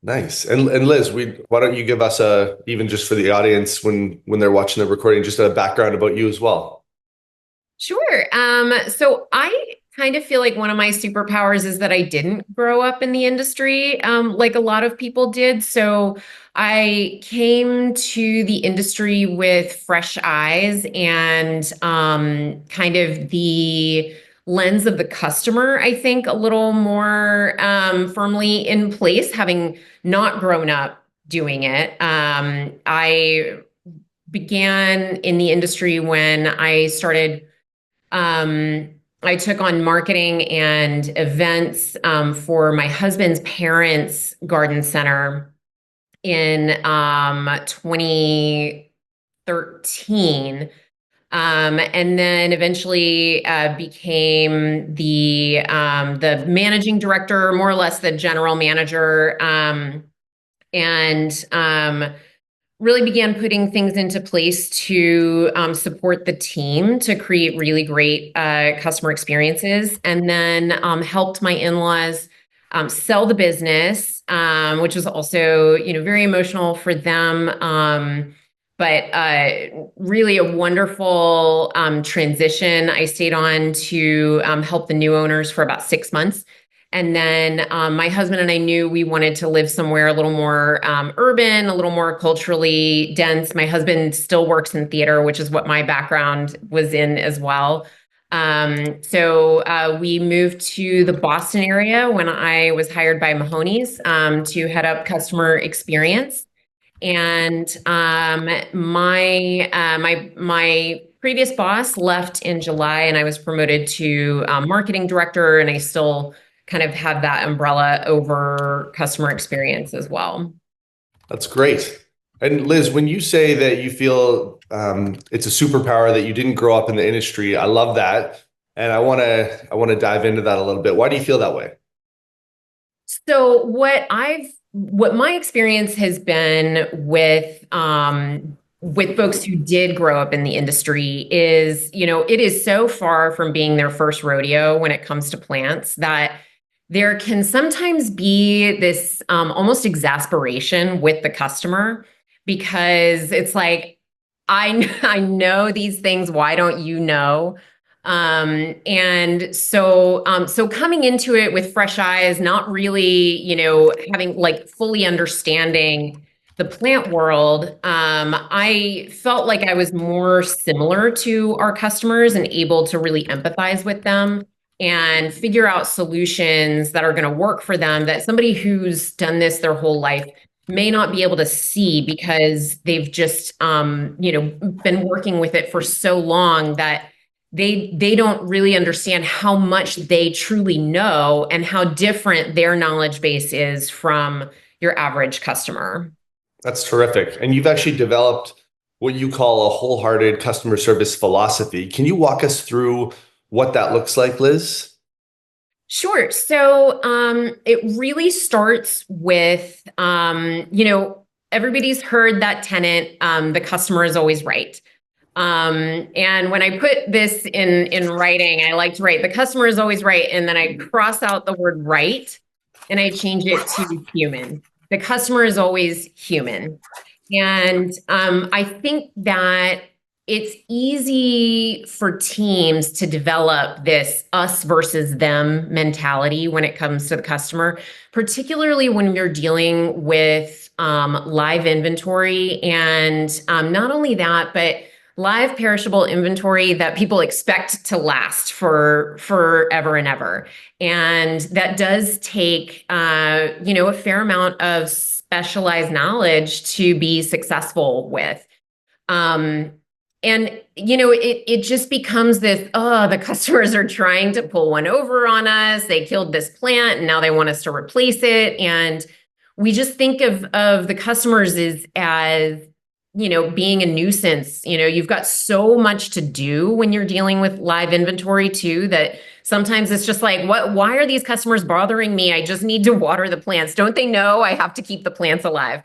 Nice. And Liz, why don't you give us even just for the audience when they're watching the recording, just a background about you as well. Sure. So I kind of feel like one of my superpowers is that I didn't grow up in the industry, like a lot of people did. So I came to the industry with fresh eyes and kind of the lens of the customer, I think, a little more firmly in place, having not grown up doing it. I began in the industry when I started um, I took on marketing and events for my husband's parents' garden center in 2013. And then eventually became the managing director, more or less the general manager, and really began putting things into place to support the team to create really great customer experiences, and then helped my in-laws sell the business, which was also, very emotional for them. But really a wonderful transition. I stayed on to help the new owners for about 6 months. And then my husband and I knew we wanted to live somewhere a little more urban, a little more culturally dense. My husband still works in theater, which is what my background was in as well. So we moved to the Boston area when I was hired by Mahoney's to head up customer experience. And my previous boss left in July, and I was promoted to marketing director, and I still kind of have that umbrella over customer experience as well. That's great. And Liz, when you say that you feel it's a superpower that you didn't grow up in the industry, I love that, and I want to dive into that a little bit. Why do you feel that way? So what my experience has been with folks who did grow up in the industry is, it is so far from being their first rodeo when it comes to plants that there can sometimes be this almost exasperation with the customer because it's like, I know these things. Why don't you know? And so coming into it with fresh eyes, not really, having like fully understanding the plant world, I felt like I was more similar to our customers and able to really empathize with them and figure out solutions that are going to work for them that somebody who's done this their whole life may not be able to see because they've just been working with it for so long that they don't really understand how much they truly know and how different their knowledge base is from your average customer. That's terrific. And you've actually developed what you call a wholehearted customer service philosophy. Can you walk us through what that looks like, Liz? Sure. So it really starts with, everybody's heard that tenet, the customer is always right. And when I put this in writing, I like to write the customer is always right, and then I cross out the word right and I change it to human. The customer is always human. And I think that it's easy for teams to develop this us versus them mentality when it comes to the customer, particularly when you're dealing with live inventory. And not only that, but live perishable inventory that people expect to last for forever and ever. And that does take, a fair amount of specialized knowledge to be successful with. Um, and it just becomes this, oh, the customers are trying to pull one over on us. They killed this plant and now they want us to replace it. And we just think of the customers as being a nuisance. You've got so much to do when you're dealing with live inventory too, that sometimes it's just like, why are these customers bothering me? I just need to water the plants. Don't they know I have to keep the plants alive?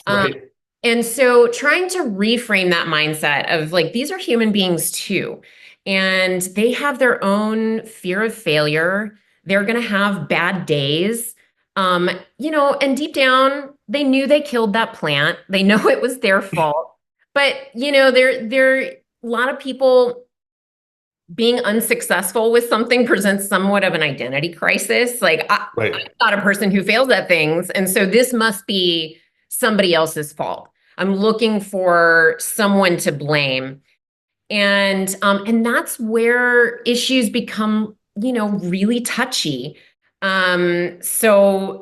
Um, Right. and so trying to reframe that mindset of like, these are human beings too. And they have their own fear of failure. They're going to have bad days. And deep down, they knew they killed that plant. They know it was their fault. But, there a lot of people being unsuccessful with something presents somewhat of an identity crisis. Like I'm Right. not a person who fails at things, and so this must be somebody else's fault. I'm looking for someone to blame, and that's where issues become, really touchy. So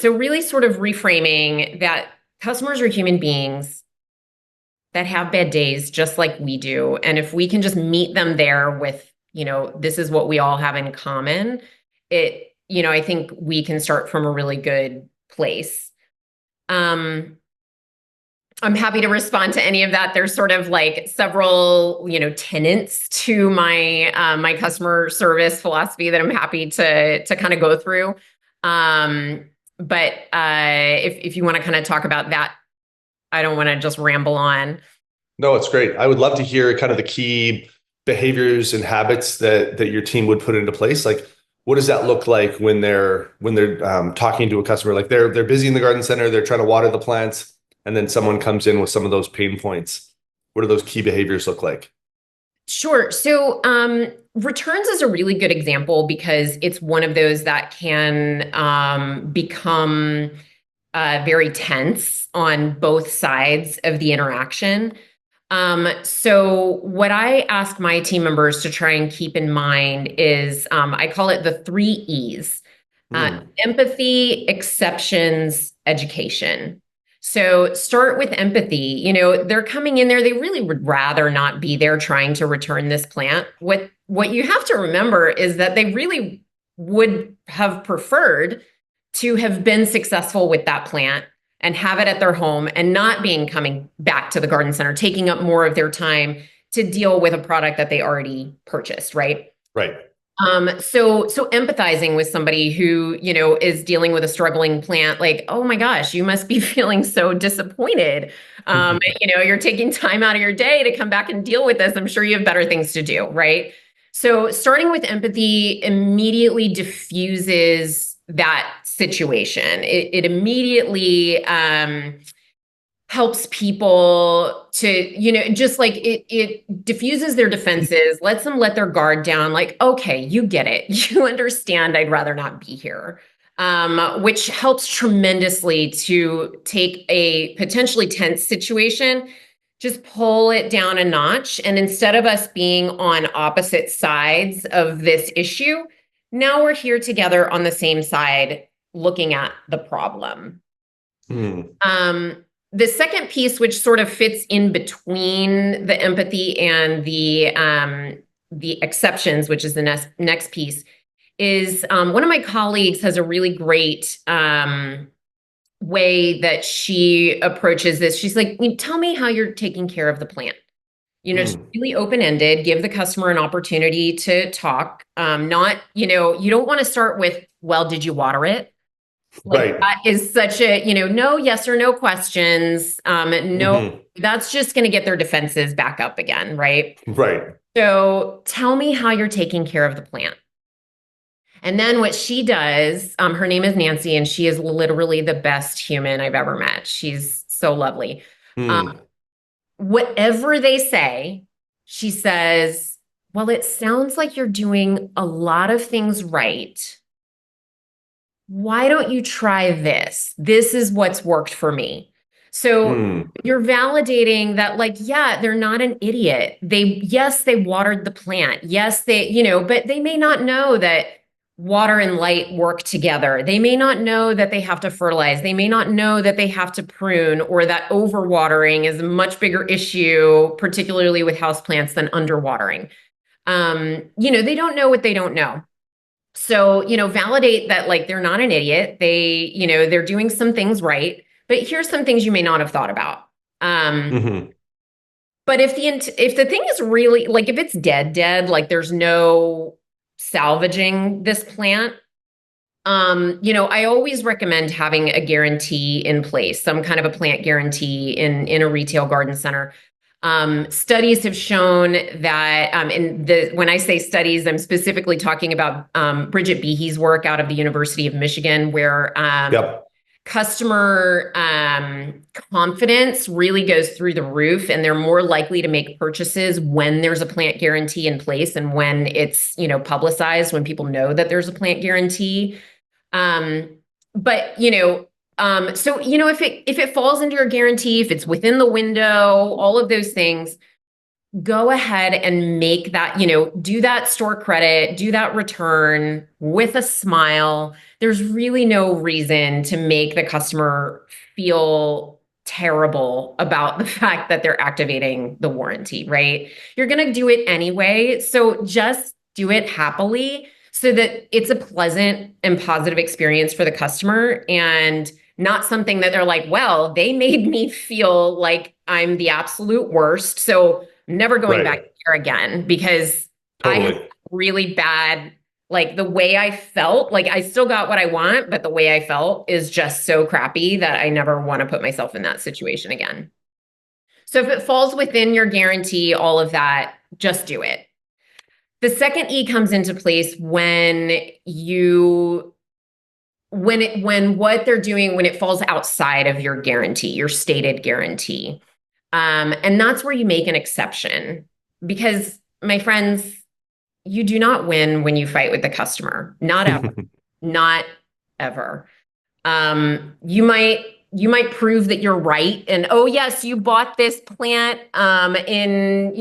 really sort of reframing that customers are human beings that have bad days just like we do. And if we can just meet them there with, this is what we all have in common, I think we can start from a really good place. Um, I'm happy to respond to any of that. There's sort of like several, tenets to my customer service philosophy that I'm happy to kind of go through. But if you want to kind of talk about that, I don't want to just ramble on. No, it's great. I would love to hear kind of the key behaviors and habits that your team would put into place. Like, what does that look like when they're talking to a customer? Like they're busy in the garden center, they're trying to water the plants, and then someone comes in with some of those pain points. What do those key behaviors look like? Sure. So, returns is a really good example because it's one of those that can become very tense on both sides of the interaction. So what I ask my team members to try and keep in mind is I call it the three E's: Hmm. empathy, exceptions, education. So start with empathy. They're coming in there, they really would rather not be there trying to return this plant. What you have to remember is that they really would have preferred to have been successful with that plant and have it at their home and not being coming back to the garden center, taking up more of their time to deal with a product that they already purchased, right? Right. So empathizing with somebody who, is dealing with a struggling plant, like, oh my gosh, you must be feeling so disappointed. You're taking time out of your day to come back and deal with this. I'm sure you have better things to do, right? So starting with empathy immediately diffuses that situation. It immediately helps people to, just like it diffuses their defenses, lets them let their guard down. Like, okay, you get it. You understand I'd rather not be here. Which helps tremendously to take a potentially tense situation, just pull it down a notch. And instead of us being on opposite sides of this issue, now we're here together on the same side looking at the problem. Hmm. The second piece, which sort of fits in between the empathy and the exceptions, which is the next piece, is one of my colleagues has a really great way that she approaches this. She's like, tell me how you're taking care of the plant. Just Hmm. really open-ended, give the customer an opportunity to talk. Not, you don't want to start with, well, did you water it? Like Right. that is such a, no yes or no questions. No, Hmm. that's just going to get their defenses back up again, right? Right. So tell me how you're taking care of the plant. And then what she does, her name is Nancy, and she is literally the best human I've ever met. She's so lovely. Um, Hmm. Whatever they say, she says, well, it sounds like you're doing a lot of things right. Why don't you try this? This is what's worked for me. So Hmm. you're validating that, like, yeah, they're not an idiot. Yes, they watered the plant. Yes, but they may not know that water and light work together. They may not know that they have to fertilize. They may not know that they have to prune, or that overwatering is a much bigger issue, particularly with houseplants, than underwatering. They don't know what they don't know. So, validate that, like, they're not an idiot. They're doing some things right, but here's some things you may not have thought about. Um, Hmm. but if the thing is really, like, if it's dead, like there's no salvaging this plant, I always recommend having a guarantee in place, some kind of a plant guarantee in a retail garden center. Studies have shown that, when I say studies, I'm specifically talking about Bridget Behe's work out of the University of Michigan, where Yep. customer confidence really goes through the roof, and they're more likely to make purchases when there's a plant guarantee in place and when it's, publicized, when people know that there's a plant guarantee. But so if it falls into your guarantee, if it's within the window, all of those things, go ahead and make that, do that store credit, do that return with a smile. There's really no reason to make the customer feel terrible about the fact that they're activating the warranty, right? You're going to do it anyway. So just do it happily so that it's a pleasant and positive experience for the customer, and not something that they're like, well, they made me feel like I'm the absolute worst, so I'm never going back here again, because I had really bad, like the way I felt, like I still got what I want, but the way I felt is just so crappy that I never want to put myself in that situation again. So if it falls within your guarantee, all of that, just do it. The second E comes into place when what they're doing, when it falls outside of your guarantee, your stated guarantee. And that's where you make an exception, because, my friends, you do not win when you fight with the customer. Not ever. Not ever. You might prove that you're right. And, oh yes, you bought this plant in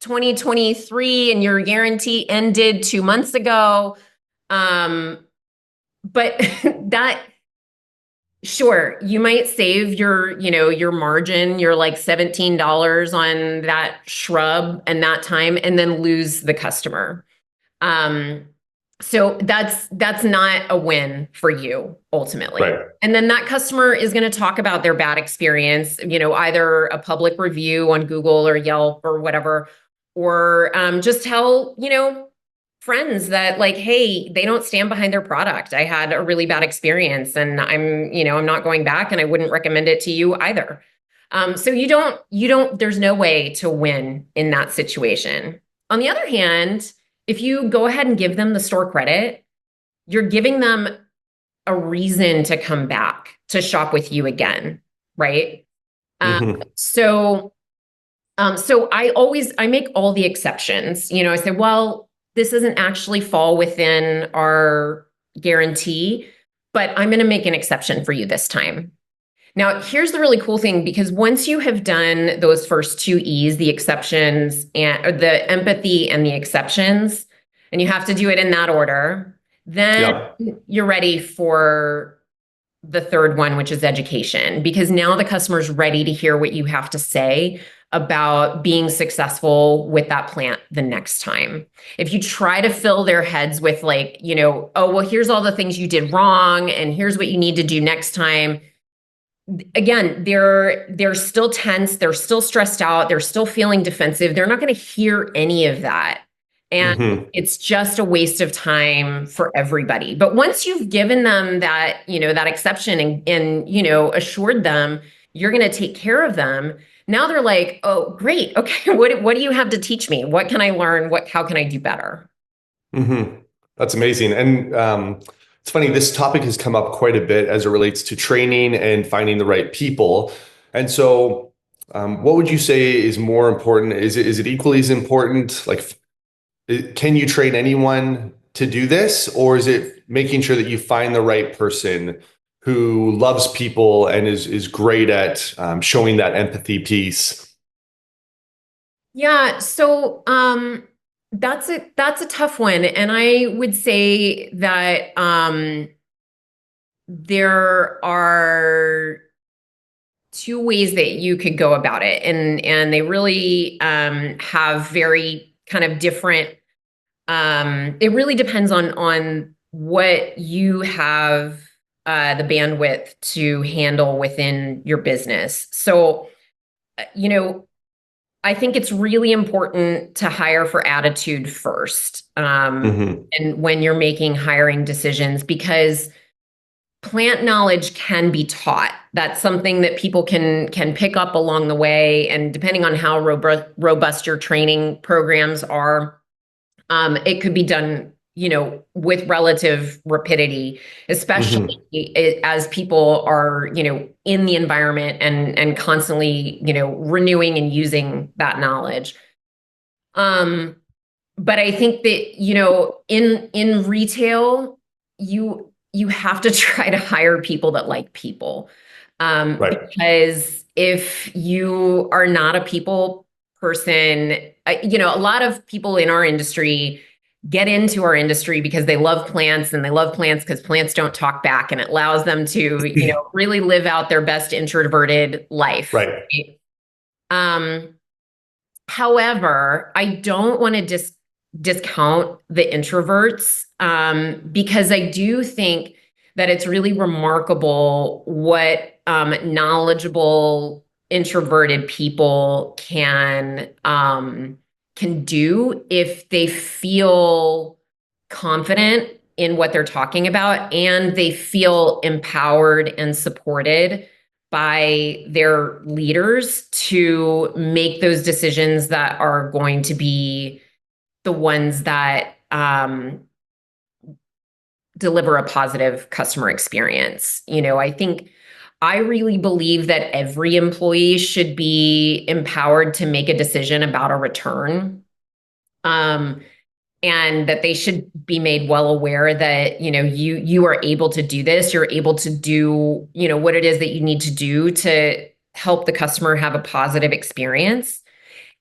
2023 and your guarantee ended 2 months ago. But sure, you might save your margin, your like $17 on that shrub and that time, and then lose the customer. So that's not a win for you ultimately. Right. And then that customer is going to talk about their bad experience, either a public review on Google or Yelp or whatever, or just tell, friends that, like, hey, they don't stand behind their product. I had a really bad experience, and I'm not going back, and I wouldn't recommend it to you either. So there's no way to win in that situation. On the other hand, if you go ahead and give them the store credit, you're giving them a reason to come back to shop with you again, right? So I make all the exceptions. I say, well, this doesn't actually fall within our guarantee, but I'm going to make an exception for you this time. Now, here's the really cool thing, because once you have done those first two E's, the exceptions or the empathy and the exceptions, and you have to do it in that order, then you're ready for the third one, which is education, because now the customer's ready to hear what you have to say about being successful with that plant the next time. If you try to fill their heads with like, oh, well, here's all the things you did wrong, and here's what you need to do next time. Again, they're still tense, they're still stressed out, they're still feeling defensive. They're not going to hear any of that. And it's just a waste of time for everybody. But once you've given them that, that exception and assured them you're going to take care of them, now they're like, oh, great. Okay. What do you have to teach me? What can I learn? How can I do better? That's amazing. And it's funny, this topic has come up quite a bit as it relates to training and finding the right people. And so what would you say is more important? Is it equally as important? Like, can you train anyone to do this? Or is it making sure that you find the right person who loves people and is great at showing that empathy piece? Yeah. So that's a tough one. And I would say that there are two ways that you could go about it. And they really have very kind of different, it really depends on what you have the bandwidth to handle within your business. So, I think it's really important to hire for attitude first. And when you're making hiring decisions, because plant knowledge can be taught. That's something that people can pick up along the way. And depending on how robust your training programs are, it could be done, with relative rapidity, especially Hmm. as people are, in the environment and constantly, renewing and using that knowledge. Um, but I think that, in retail, you have to try to hire people that like people. Right. Because if you are not a people person, a lot of people in our industry get into our industry because they love plants, and they love plants because plants don't talk back, and it allows them to, really live out their best introverted life. Right. Right? Um, However, I don't want to discount the introverts, because I do think that it's really remarkable what knowledgeable introverted people can do if they feel confident in what they're talking about, and they feel empowered and supported by their leaders to make those decisions that are going to be the ones that deliver a positive customer experience. I think I really believe that every employee should be empowered to make a decision about a return. Um, and that they should be made well aware that, you are able to do this. You're able to do, what it is that you need to do to help the customer have a positive experience.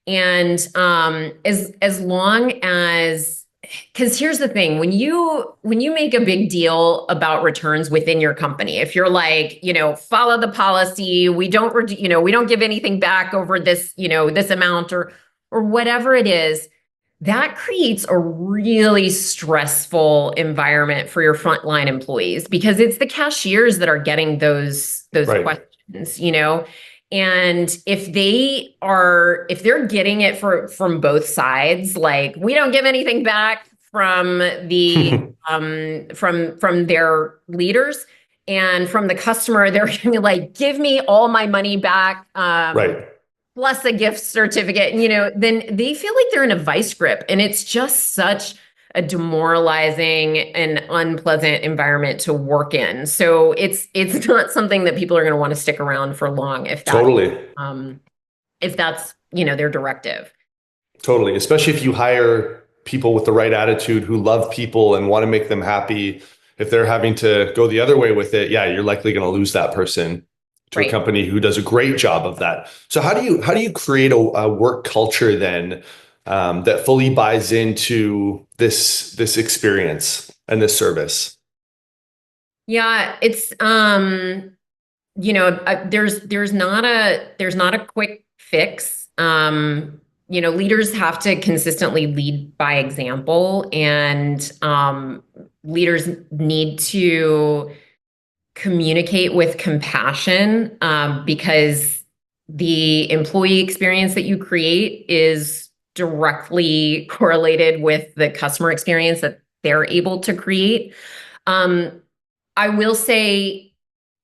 And as long as, because here's the thing, when you make a big deal about returns within your company, if you're like, follow the policy, we don't give anything back over this, this amount, or whatever it is, that creates a really stressful environment for your frontline employees, because it's the cashiers that are getting those Right. questions, and if they're getting it from both sides, like, we don't give anything back from the from their leaders, and from the customer, they're gonna be like, give me all my money back. Right. Plus a gift certificate, then they feel like they're in a vice grip. And it's just such a demoralizing and unpleasant environment to work in. So it's not something that people are going to want to stick around for long Totally. um, if that's, their directive. Totally. Especially if you hire people with the right attitude who love people and want to make them happy. If they're having to go the other way with it, yeah, you're likely going to lose that person to a Right. company who does a great job of that. So how do you create a work culture then, that fully buys into this experience and this service? Yeah, it's there's not a quick fix. Leaders have to consistently lead by example, and leaders need to communicate with compassion, because the employee experience that you create is directly correlated with the customer experience that they're able to create. Um, I will say,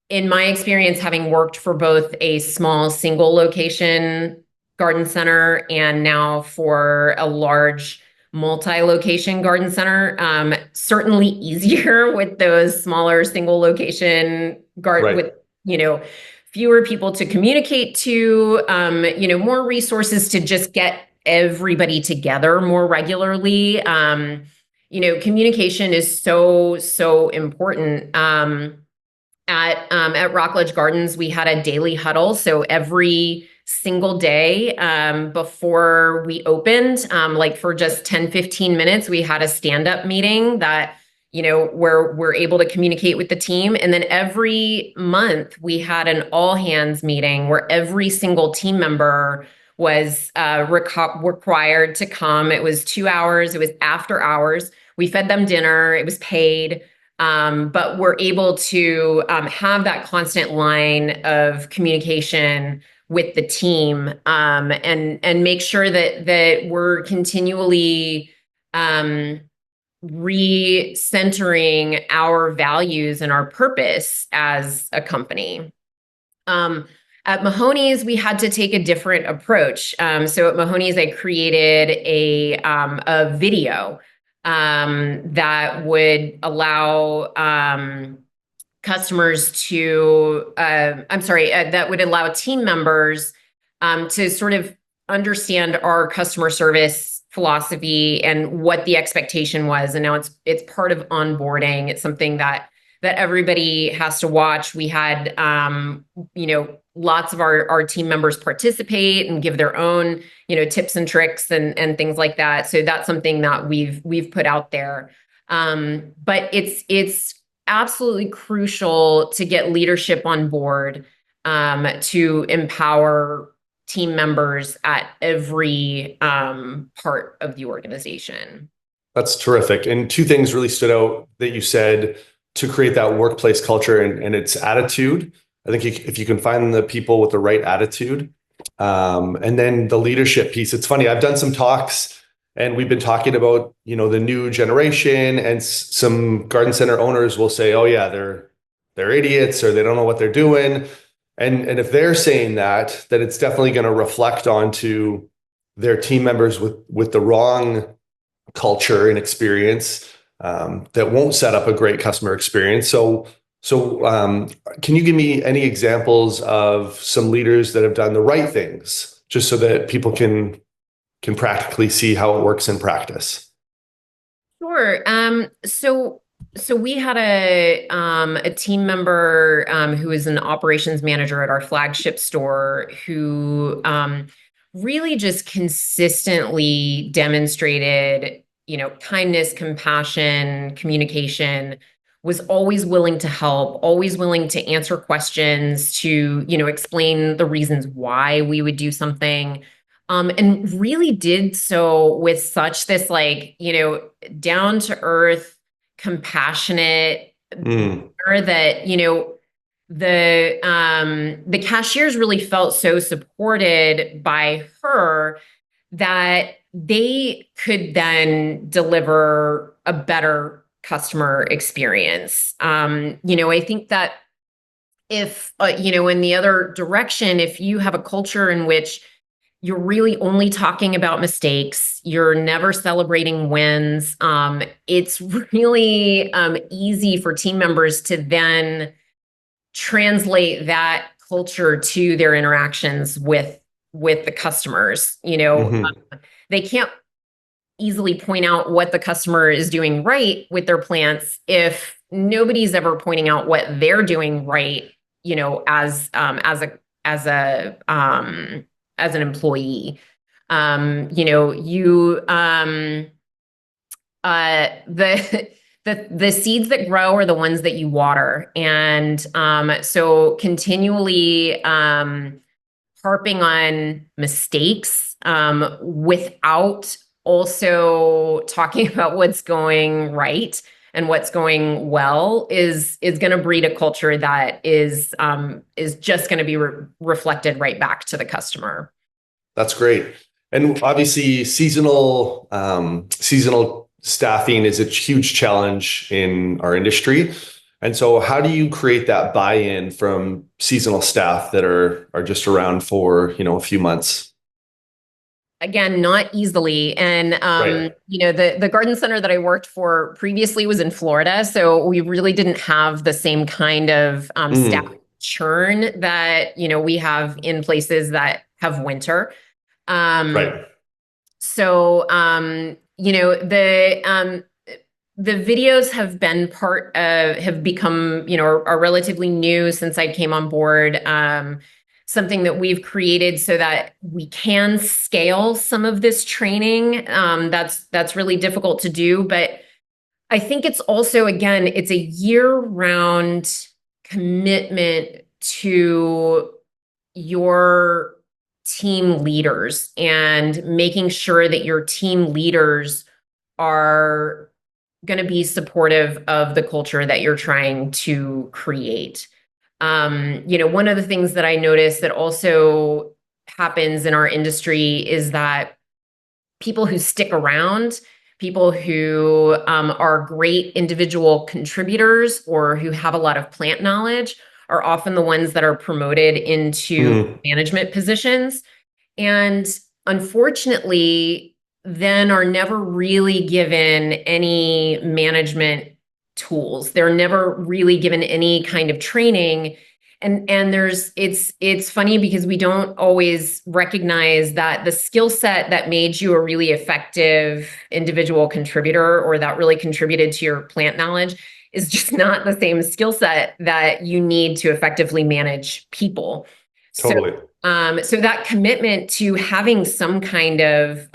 in my experience, having worked for both a small single location garden center and now for a large multi-location garden center, certainly easier with those smaller single location garden Right. with, fewer people to communicate to, more resources to just get everybody together more regularly. Communication is so important. At Rockledge Gardens, we had a daily huddle. So every single day, before we opened, like for just 10-15 minutes, we had a stand-up meeting that, where we're able to communicate with the team. And then every month we had an all hands meeting where every single team member was required to come. It was 2 hours. It was after hours. We fed them dinner. It was paid. But we're able to have that constant line of communication with the team, and make sure that we're continually, um, recentering our values and our purpose as a company. At Mahoney's, we had to take a different approach. So at Mahoney's, I created a video that would allow customers to, that would allow team members to sort of understand our customer service philosophy and what the expectation was. And now it's part of onboarding. It's something that everybody has to watch. We had, lots of our team members participate and give their own, tips and tricks and things like that. So that's something that we've put out there. But it's absolutely crucial to get leadership on board, to empower team members at every part of the organization. That's terrific. And two things really stood out that you said to create that workplace culture and its attitude. I think if you can find the people with the right attitude, and then the leadership piece. It's funny, I've done some talks and we've been talking about, the new generation, and some garden center owners will say, oh yeah, they're idiots, or they don't know what they're doing. And if they're saying that, then it's definitely going to reflect onto their team members with the wrong culture and experience, that won't set up a great customer experience. So can you give me any examples of some leaders that have done the right things, just so that people can practically see how it works in practice? Sure. So we had a team member who is an operations manager at our flagship store who really just consistently demonstrated, kindness, compassion, communication, was always willing to help, always willing to answer questions, to, explain the reasons why we would do something. And really did so with such this down to earth, compassionate manner that, the cashiers really felt so supported by her that they could then deliver a better customer experience. I think that if, in the other direction, if you have a culture in which you're really only talking about mistakes, you're never celebrating wins, it's really easy for team members to then translate that culture to their interactions with the customers. They can't easily point out what the customer is doing right with their plants if nobody's ever pointing out what they're doing right, as an employee. The seeds that grow are the ones that you water. And so continually harping on mistakes without also talking about what's going right and what's going well is going to breed a culture that is just going to be reflected right back to the customer. That's great. And obviously seasonal staffing is a huge challenge in our industry. And so how do you create that buy-in from seasonal staff that are just around for, a few months? Again, not easily. And, Right. the garden center that I worked for previously was in Florida. So we really didn't have the same kind of staff churn that, we have in places that have winter. Right. So, the videos have become, are relatively new since I came on board. Something that we've created so that we can scale some of this training. That's really difficult to do, but I think it's also, again, it's a year-round commitment to your team leaders and making sure that your team leaders are going to be supportive of the culture that you're trying to create. One of the things that I noticed that also happens in our industry is that people who stick around people who are great individual contributors or who have a lot of plant knowledge are often the ones that are promoted into Hmm. management positions. And unfortunately, then are never really given any management tools. They're never really given any kind of training. And it's funny because we don't always recognize that the skill set that made you a really effective individual contributor or that really contributed to your plant knowledge is just not the same skill set that you need to effectively manage people. So Totally. so that commitment to having some kind of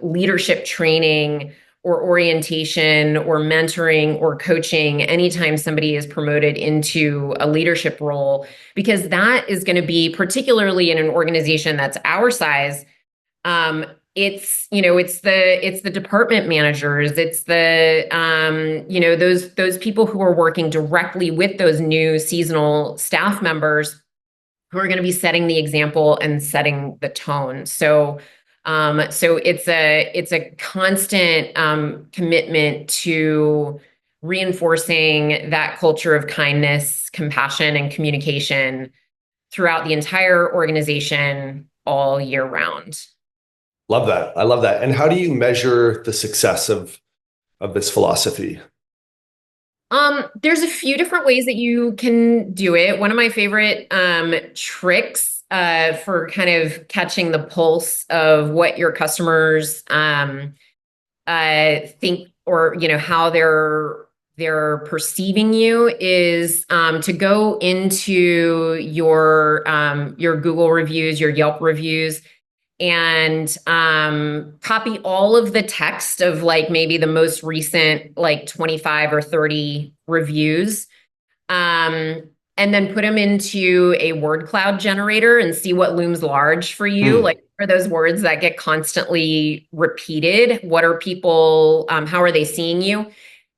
leadership training or orientation or mentoring or coaching anytime somebody is promoted into a leadership role, because that is going to be particularly in an organization that's our size. It's the department managers, it's the those people who are working directly with those new seasonal staff members who are going to be setting the example and setting the tone. So it's a constant commitment to reinforcing that culture of kindness, compassion, and communication throughout the entire organization all year round. Love that. I love that. And how do you measure the success of this philosophy? There's a few different ways that you can do it. One of my favorite tricks for kind of catching the pulse of what your customers think, or how they're perceiving you, is to go into your Google reviews, your Yelp reviews, and copy all of the text of like maybe the most recent like 25 or 30 reviews, and then put them into a word cloud generator and see what looms large for you. Hmm. Like, are those words that get constantly repeated? What are people, how are they seeing you?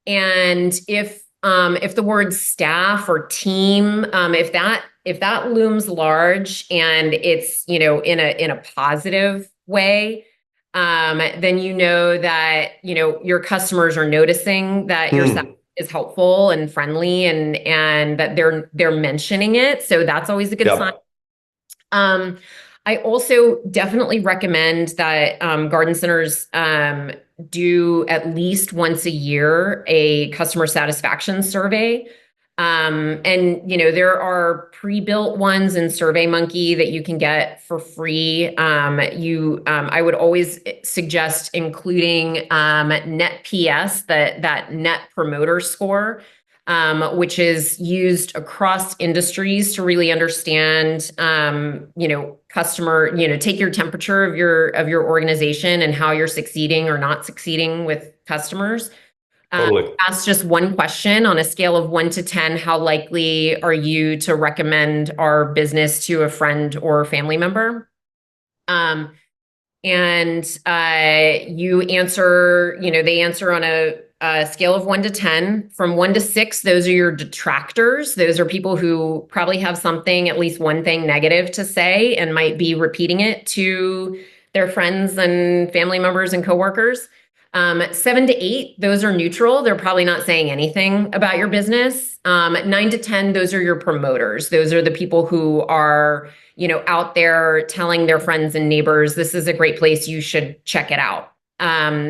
And if the word staff or team, if that looms large and it's in a positive way, then that your customers are noticing that your staff Hmm. is helpful and friendly, and that they're mentioning it. So that's always a good sign. Yep. Um, I also definitely recommend that garden centers do at least once a year a customer satisfaction survey. And there are pre-built ones in SurveyMonkey that you can get for free. I would always suggest including Net PS, that Net Promoter Score, which is used across industries to really understand, take your temperature of your organization and how you're succeeding or not succeeding with customers. Totally. Ask just one question on a scale of 1 to 10. How likely are you to recommend our business to a friend or family member? And you answer, they answer on a scale of 1 to 10. From 1 to 6, those are your detractors. Those are people who probably have something, at least one thing negative to say, and might be repeating it to their friends and family members and coworkers. 7 to 8, those are neutral. They're probably not saying anything about your business. 9 to 10, those are your promoters. Those are the people who are, out there telling their friends and neighbors, this is a great place, you should check it out.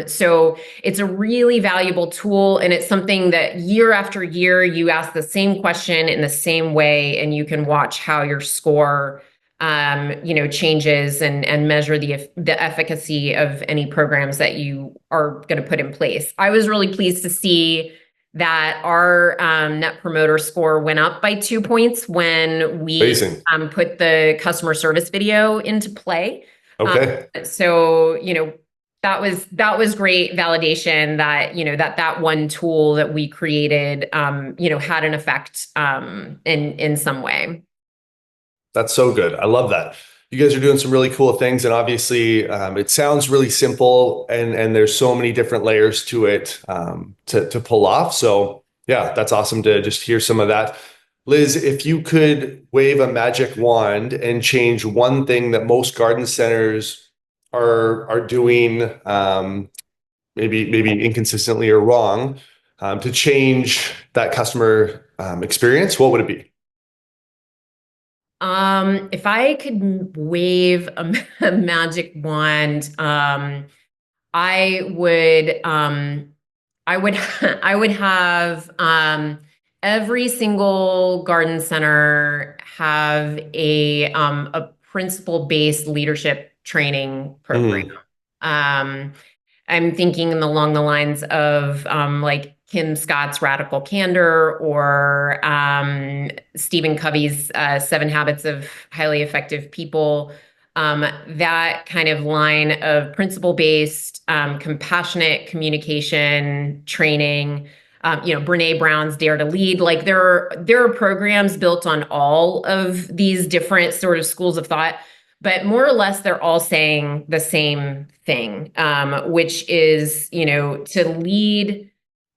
So it's a really valuable tool, and it's something that year after year you ask the same question in the same way, and you can watch how your score changes and measure the efficacy of any programs that you are going to put in place. I was really pleased to see that our Net Promoter Score went up by 2 points when we Amazing. put the customer service video into play. Okay. So that was great validation that one tool that we created had an effect in some way. That's so good. I love that. You guys are doing some really cool things, and obviously, it sounds really simple, and there's so many different layers to it to pull off. So, yeah, that's awesome to just hear some of that. Liz, if you could wave a magic wand and change one thing that most garden centers are doing maybe inconsistently or wrong, to change that customer experience, what would it be? If I could wave a magic wand, I would, I would, I would have every single garden center have a principle-based leadership training program. Mhm. Um, I'm thinking along the lines of like Kim Scott's Radical Candor or Stephen Covey's Seven Habits of Highly Effective People. That kind of line of principle-based, compassionate communication training. Brene Brown's Dare to Lead. Like there are programs built on all of these different sort of schools of thought, but more or less they're all saying the same thing, which is, to lead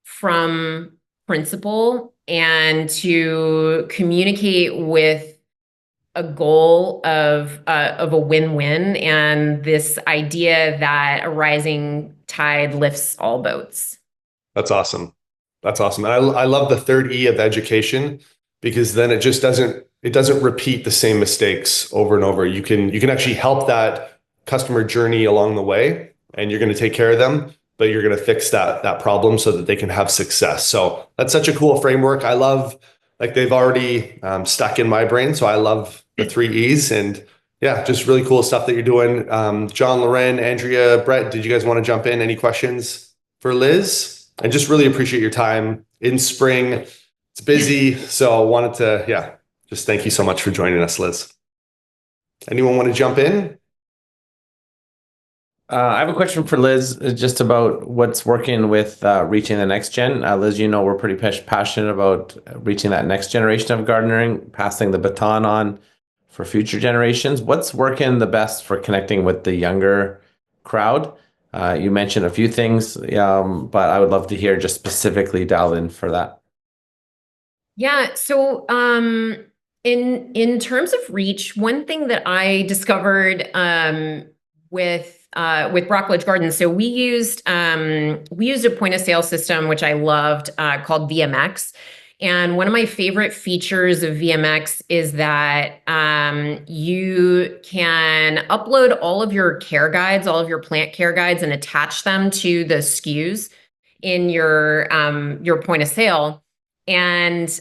from principle and to communicate with a goal of a win-win, and this idea that a rising tide lifts all boats. That's awesome. That's awesome. And I love the third E of education, because then it doesn't repeat the same mistakes over and over. You can actually help that customer journey along the way, and you're going to take care of them, but you're going to fix that problem so that they can have success. So that's such a cool framework. I love, like, they've already stuck in my brain. So I love the three E's, and yeah, just really cool stuff that you're doing. John, Loren, Andrea, Brett, did you guys want to jump in? Any questions for Liz? I just really appreciate your time in spring. It's busy. So I wanted to, yeah, just thank you so much for joining us, Liz. Anyone want to jump in? I have a question for Liz, just about what's working with reaching the next gen. Liz, we're pretty passionate about reaching that next generation of gardening, passing the baton on for future generations. What's working the best for connecting with the younger crowd? You mentioned a few things, but I would love to hear just specifically dial in for that. Yeah. So, in terms of reach, one thing that I discovered with Rockledge Gardens, so we used a point of sale system which I loved, called VMX. And one of my favorite features of VMX is that you can upload all of your care guides, all of your plant care guides, and attach them to the SKUs in your point of sale. And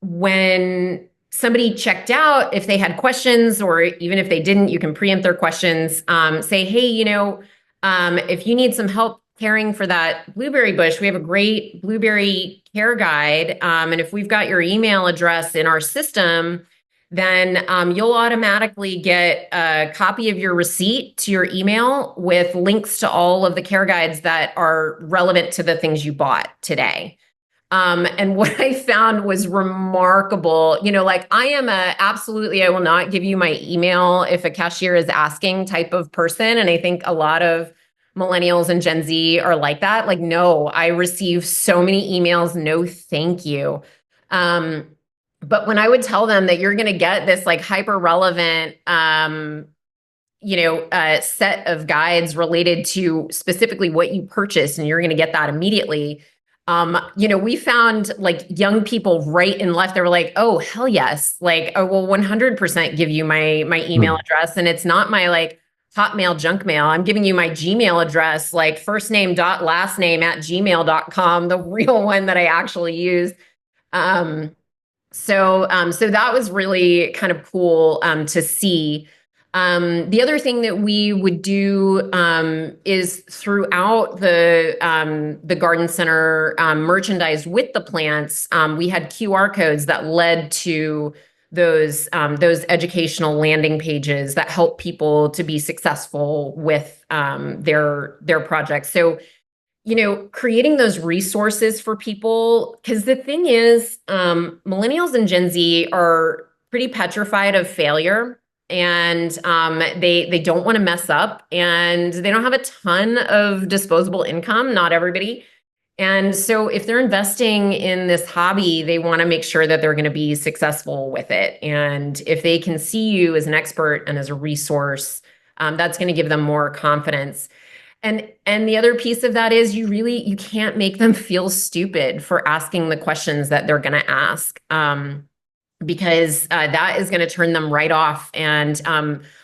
when somebody checked out, if they had questions, or even if they didn't, you can preempt their questions. Say, hey, if you need some help caring for that blueberry bush, we have a great blueberry care guide. And if we've got your email address in our system, then you'll automatically get a copy of your receipt to your email with links to all of the care guides that are relevant to the things you bought today. And what I found was remarkable, like I am absolutely, I will not give you my email if a cashier is asking type of person. And I think a lot of millennials and Gen Z are like that. Like, no, I receive so many emails. No, thank you. But when I would tell them that you're going to get this like hyper relevant, set of guides related to specifically what you purchased, and you're going to get that immediately. We found like young people right and left. They were like, "Oh, hell yes!" Like, "I will 100% give you my email address, and it's not my like Hotmail junk mail. I'm giving you my Gmail address, like first name dot last name at gmail.com, the real one that I actually use." So that was really kind of cool to see. The other thing that we would do is throughout the garden center, merchandise with the plants. We had QR codes that led to those educational landing pages that help people to be successful with their projects. So, creating those resources for people, because the thing is, millennials and Gen Z are pretty petrified of failure, and they don't want to mess up, and they don't have a ton of disposable income, not everybody. And so if they're investing in this hobby, they want to make sure that they're going to be successful with it. And if they can see you as an expert and as a resource, that's going to give them more confidence. And the other piece of that is you can't make them feel stupid for asking the questions that they're going to ask. Because that is going to turn them right off, and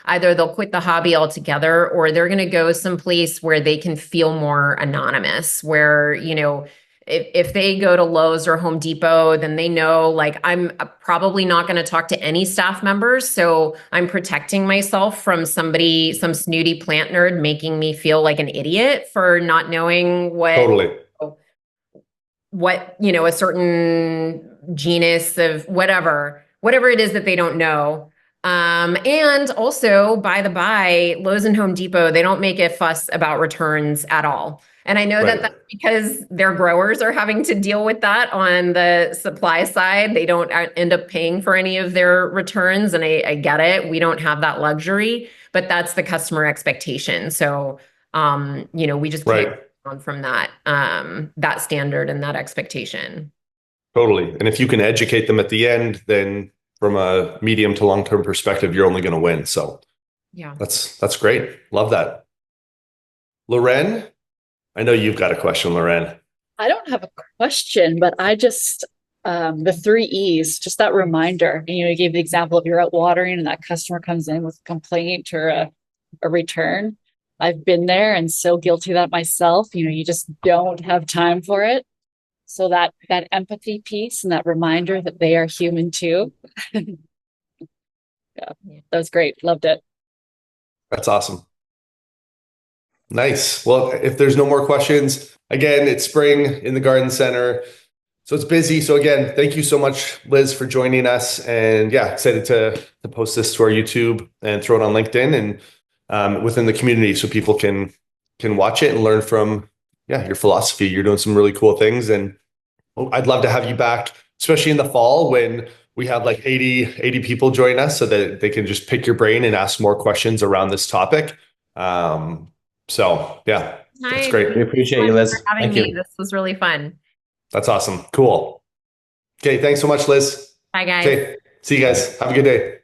either they'll quit the hobby altogether, or they're going to go someplace where they can feel more anonymous, where, if they go to Lowe's or Home Depot, then they know, like, I'm probably not going to talk to any staff members, so I'm protecting myself from some snooty plant nerd making me feel like an idiot for not knowing Totally. what a certain genus of whatever it is that they don't know. And also, by the by, Lowe's and Home Depot, they don't make a fuss about returns at all. And I know Right. that that's because their growers are having to deal with that on the supply side. They don't end up paying for any of their returns. And I get it. We don't have that luxury, but that's the customer expectation. So, we just can't Right. on from that standard and that expectation. Totally. And if you can educate them at the end, then from a medium to long-term perspective, you're only going to win. So Yeah. that's great. Love that. Loren, I know you've got a question, Loren. I don't have a question, but I just, the 3 E's, just that reminder. You gave the example of you're out watering and that customer comes in with a complaint or a return. I've been there and so guilty of that myself. You just don't have time for it. So that empathy piece and that reminder that they are human too. Yeah, that was great. Loved it. That's awesome. Nice. Well, if there's no more questions, again, it's spring in the garden center, so it's busy. So again, thank you so much, Liz, for joining us. And yeah, excited to post this to our YouTube and throw it on LinkedIn and within the community so people can watch it and learn from your philosophy. You're doing some really cool things, and I'd love to have you back, especially in the fall when we have like 80 people join us, so that they can just pick your brain and ask more questions around this topic. So yeah, that's great. We appreciate you, Liz. For having Thank me. you. This was really fun. That's awesome. Cool. Okay. Thanks so much, Liz. Bye, guys. Okay. See you guys. Have a good day.